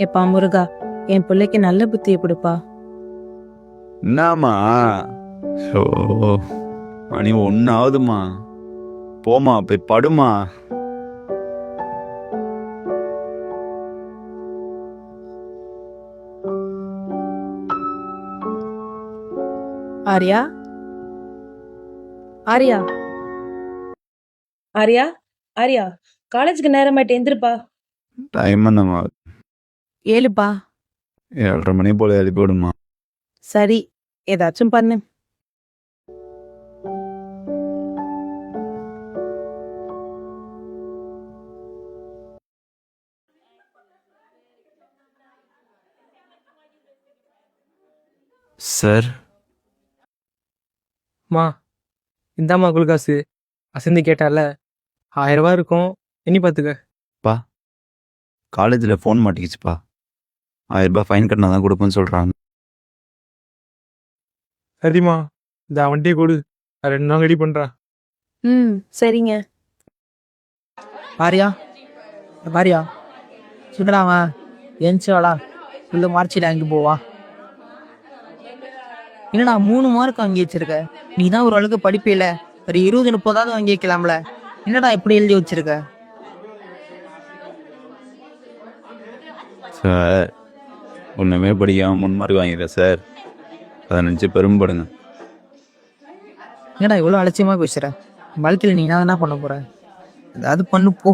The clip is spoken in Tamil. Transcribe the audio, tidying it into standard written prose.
எப்பா முருகா, என் பிள்ளைக்கு நல்ல புத்தியை கொடுப்பா. என்னம்மா? ஸோ மணி 1 ஆகுதுமா. போமா, போய் படுமா. ஆர்யா, ஆர்யா, ஆர்யா, ஆர்யா, காலேஜுக்கு நேரமாயிட்டு எந்திருப்பா. டைம் என்னம்மா? ஏழுப்பா. 7:30 மணி போல எழுப்பி விடுமா. சரி, ஏதாச்சும் பண்ணு. சார், மா இந்தாம்மா குளுக்காசு. அசந்தி கேட்டால 1000 ரூபா இருக்கும், எண்ணி பார்த்துக்க. காலேஜில் ஃபோன் மாட்டிக்கிச்சுப்பா. 1000 ரூபாய் ஃபைன் கட்டினா தான் கொடுப்பேன்னு சொல்கிறாங்க. சரிம்மா, இந்த வண்டியை கொடு, நான் 2 நாள் ரெடி பண்ணுறேன். சரிங்க. பாரியா பாரியா சுந்தராமா எந்திரிச்சோடா உள்ள மார்ச்சில் அங்கே போவா. என்னடா 3 மார்க் வாங்கி வச்சிருக்க? நீ தான் ஒரு அளவுக்கு படிப்பில்ல, ஒரு 20-30 வாங்கி வைக்கலாம்ல. என்னடா இப்படி எழுதி வச்சிருக்க? சார், ஒன்றுமே படிக்காமல் 3 மார்க் வாங்கிடுறேன் சார். அதை நினச்சி பெருமைப்படுங்க. என்னடா இவ்வளோ அலட்சியமாக பேசுற? வாழ்க்கையில் நீ என்ன பண்ண போற? ஏதாவது பண்ணு போ.